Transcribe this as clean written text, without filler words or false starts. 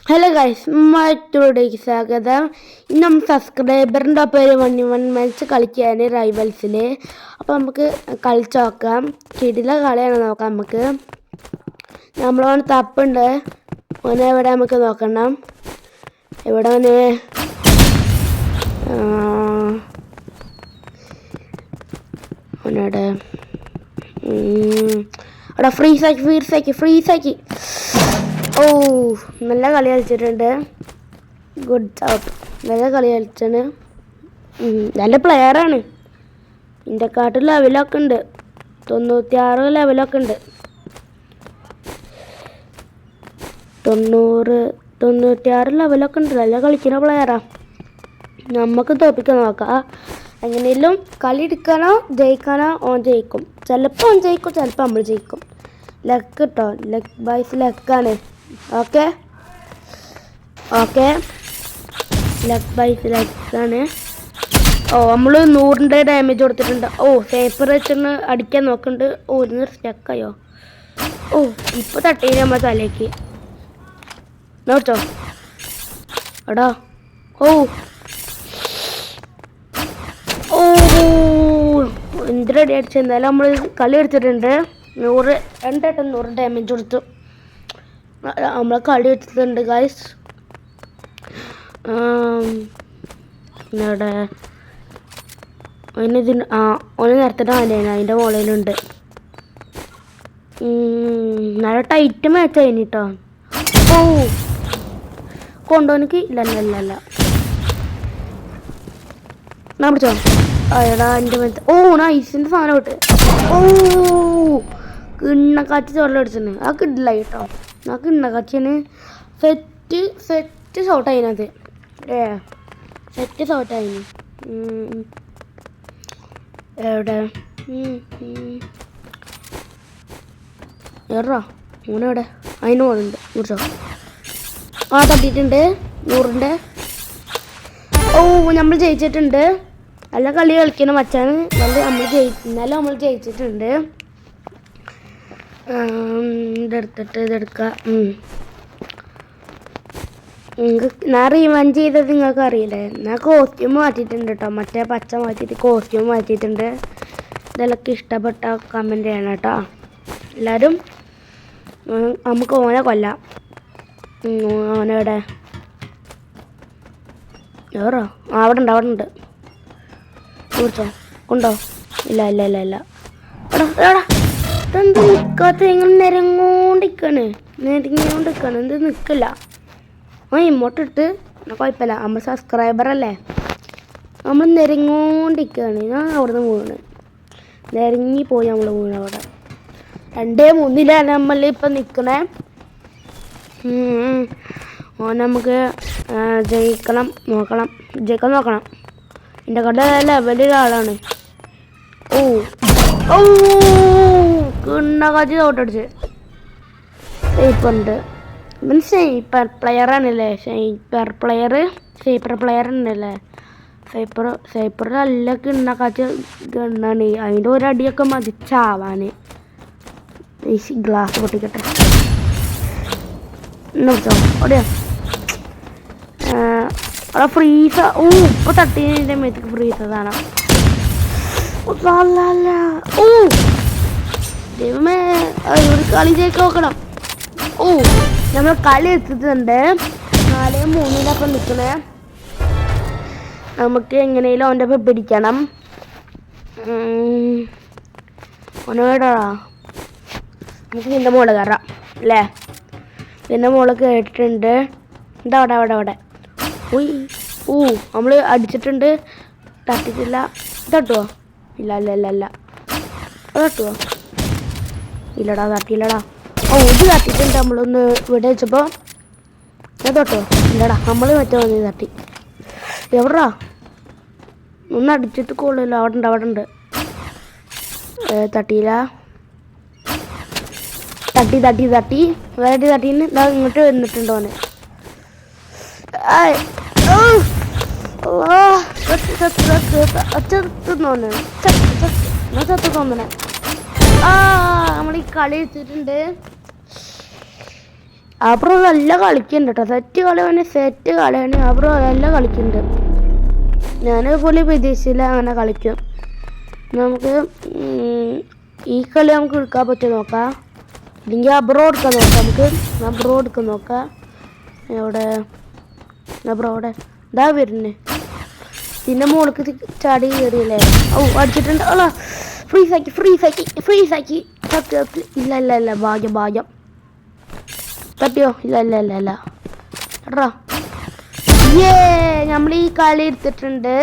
Hello guys, മറ്റൊരുടേക്ക് സ്വാഗതം. ഇന്ന് നമ്മൾ സബ്സ്ക്രൈബറിൻ്റെ പേര് 1 മാച്ച് കളിക്കുകയാണ് റൈവൽസിൽ. അപ്പോൾ നമുക്ക് കളിച്ച് നോക്കാം. കിടില കളിയാണ്, നോക്കാം നമുക്ക്. നമ്മളോന് തപ്പുണ്ട്, ഓനെ എവിടെ നമുക്ക് നോക്കണം. എവിടെ ഓന്? ഓനോടെ അവിടെ ഫ്രീസാക്കി. ഓ, നല്ല കളി കളിച്ചിട്ടുണ്ട്. ഗുഡ് ജോബ്, നല്ല കളി കളിച്ചാണ്. നല്ല പ്ലെയറാണ്. ഇന്ത്യക്കാട്ട് ലെവലൊക്കെ ഉണ്ട്, 96 ലെവലൊക്കെ ഉണ്ട്. 96 ലെവലൊക്കെ ഉണ്ട്. നല്ല കളിക്കുന്ന പ്ലെയറാ. നമുക്ക് തോപ്പിക്കാൻ നോക്കാം. എങ്ങനെയും കളി എടുക്കാനോ ജയിക്കാനോ ഓൻ ജയിക്കും. ചിലപ്പോൾ ഓൻ ജയിക്കും, ചിലപ്പോൾ നമ്മൾ ജയിക്കും. ലക്ക് കേട്ടോ, ലക്ക് ബൈസ് ലക്കാണ്. ഓക്കെ, ലക്ക് ബൈസ് ലക്കാണ്. ഓ, നമ്മൾ 100 ഡാമേജ് കൊടുത്തിട്ടുണ്ട്. ഓ, സേപ്പർ വെച്ചൊന്ന് അടിക്കാൻ നോക്കുന്നുണ്ട്. ഓ, ഇന്ന് സ്റ്റക്കായോ? ഓ, ഇപ്പോൾ തട്ടി നമ്മൾ തലേക്ക് നോട്ടോ എടാ. ഓ ഓ എന്തിനടി അടിച്ചു. എന്തായാലും നമ്മൾ കളി എടുത്തിട്ടുണ്ട്. 100 ഡാമേജ് കൊടുത്തു. നമ്മൾ കളി എടുത്തിട്ടുണ്ട് ഗൈസ്. ഇവിടെ ഓന് നേരത്തെ ആനയാണ്, അതിൻ്റെ മോളിലുണ്ട്. നല്ല ടൈറ്റ് മാച്ച് ആയിന് കേട്ടോ. ഓ, കൊണ്ടോനിക്ക് ഇല്ല ഞാൻ പിടിച്ചോ. അയടാ എൻ്റെ മേത്ത്. ഓ, നൈസിൻ്റെ സാധനം വിട്ട്. ഓ, കിണ്ണക്കാച്ചി ചോറിൽ അടിച്ചിന്. ആ കിട്ടില്ല കേട്ടോ. ആ കിണ്ണക്കാച്ചിന് സെറ്റ് ഷോട്ട് ആയിനത്. സെറ്റ് ഷോട്ട് ആയിന്. എവിടെ എറാ മൂന്നെവിടെ? അതിന് പോകുന്നുണ്ട്. കുറിച്ചോ ആ തട്ടിയിട്ടുണ്ട് 100. ഓ, നമ്മൾ ജയിച്ചിട്ടുണ്ട്. നല്ല കളി കളിക്കണം മച്ചാണ്. എന്നാലും നമ്മൾ ജയിച്ചിട്ടുണ്ട്. ഇതെടുക്കാം. ഞാൻ റീവഞ്ച് ചെയ്തത് നിങ്ങൾക്ക് അറിയില്ലേ. ഞാൻ കോസ്റ്റ്യൂം മാറ്റിയിട്ടുണ്ട് കേട്ടോ. മറ്റേ പച്ച മാറ്റിയിട്ട് കോസ്റ്റ്യൂം മാറ്റിയിട്ടുണ്ട്. ഇതെല്ലാം ഇഷ്ടപ്പെട്ട കമൻറ്റ് ചെയ്യണം കേട്ടോ എല്ലാവരും. നമുക്ക് ഓനെ കൊല്ലാം. ഓനെവിടെ? വേറോ അവിടെ ഉണ്ട്. കുറിച്ചോ ഉണ്ടോ? ഇല്ല. എടാ ഇതെന്ത് നിൽക്കാത്ത? ഇങ്ങനെ നിരങ്ങോണ്ടിരിക്കാണ്. എന്ത് നിൽക്കില്ല. ഇങ്ങോട്ടിട്ട് കുഴപ്പമില്ല. നമ്മൾ സബ്സ്ക്രൈബറല്ലേ. നമ്മൾ നിരങ്ങോണ്ടിരിക്കുകയാണ്. ഞാൻ അവിടെ നിന്ന് വീണ് നിരങ്ങിപ്പോയി. നമ്മൾ വീണ് അവിടെ 2-3 നമ്മൾ ഇപ്പം നിൽക്കണേ. നമുക്ക് ജയിക്കാൻ നോക്കണം. എൻ്റെ കട ലെവലിലാളാണ്. ഓ കിണ്ണക്കാച്ചി തോട്ടടിച്ച്. സ്നൈപ്പറുണ്ട്. സ്നൈപ്പർ പ്ലെയറാണല്ലേ. സ്നൈപ്പർ പ്ലെയർ ഉണ്ടല്ലേ. സൈപ്പർ നല്ല കിണ്ണക്കാച്ചി ഗണ്ണാണ്. അതിൻ്റെ ഒരടിയൊക്കെ മതിച്ചാവാൻ. ഗ്ലാസ് പൊട്ടിക്കട്ടെ. ഓടിയാ അവിടെ ഫ്രീസ്. ഓ, ഇപ്പൊ തട്ടിൻ്റെ മേത്തേക്ക് ഫ്രീസ് അതാണ്. ഓ ദൈവമേ, ഒരു കളി ജയിക്കാൻ നോക്കണം. ഓ, നമ്മൾ കളി എത്തിയിട്ടുണ്ട്. 4-3 നിൽക്കണേ. നമുക്ക് എങ്ങനെയും അവൻ്റെ ഒപ്പം പിടിക്കണം. ഓനോടാ നമുക്ക് നിൻ്റെ മോള് കയറാം അല്ലേ. പിന്നെ മോള് കേട്ടിട്ടുണ്ട്. എന്താ അവിടെ ഓ, നമ്മൾ അടിച്ചിട്ടുണ്ട്. തട്ടിട്ടില്ല. തട്ടുവോ? ഇല്ല. തട്ടുവോ? ഇല്ലടാ, തട്ടിയില്ലടാ. ഓ, ഇത് തട്ടിയിട്ടുണ്ട്. നമ്മളൊന്ന് ഇവിടെ വെച്ചപ്പോൾ ഞാൻ തൊട്ടോ? ഇല്ലടാ, നമ്മൾ മറ്റേ വന്ന് തട്ടി. എവിടാ? ഒന്ന് അടിച്ചിട്ട് കൊള്ളില്ല. അവിടെ ഉണ്ട്. തട്ടിയില്ല. തട്ടി വേറെ തട്ടീന്ന് ഇങ്ങോട്ട് വന്നിട്ടുണ്ടോ? ഓന് നമ്മൾ ഈ കളി വെച്ചിട്ടുണ്ട്. അബ്രോ നല്ല കളിക്കുന്നുണ്ട് കേട്ടോ. സെറ്റ് കളിയാണ്. അബ്രോ നല്ല കളിക്കുന്നുണ്ട്. ഞാൻ പോലും പ്രതീക്ഷയില്ല അങ്ങനെ കളിക്കും. നമുക്ക് ഈ കളി നമുക്ക് എടുക്കാൻ പറ്റുമോ നോക്കാം. ഇല്ലെങ്കിൽ അബ്രോ എടുക്കാൻ നോക്കാം. നമുക്ക് അബ്രോ എടുക്കാൻ നോക്കാം. എവിടെ അബ്രോ അവിടെ ഇതാ വരുന്നേ. പിന്നെ മോൾക്ക് ചാടി കയറിയല്ലേ. ഓ അടിച്ചിട്ടുണ്ട്. അല്ല ഫ്രീസാക്കി ഇല്ല ഭാഗ്യം തട്ടിയോ ഇല്ല എടാ നമ്മൾ ഈ കളി എടുത്തിട്ടുണ്ട്.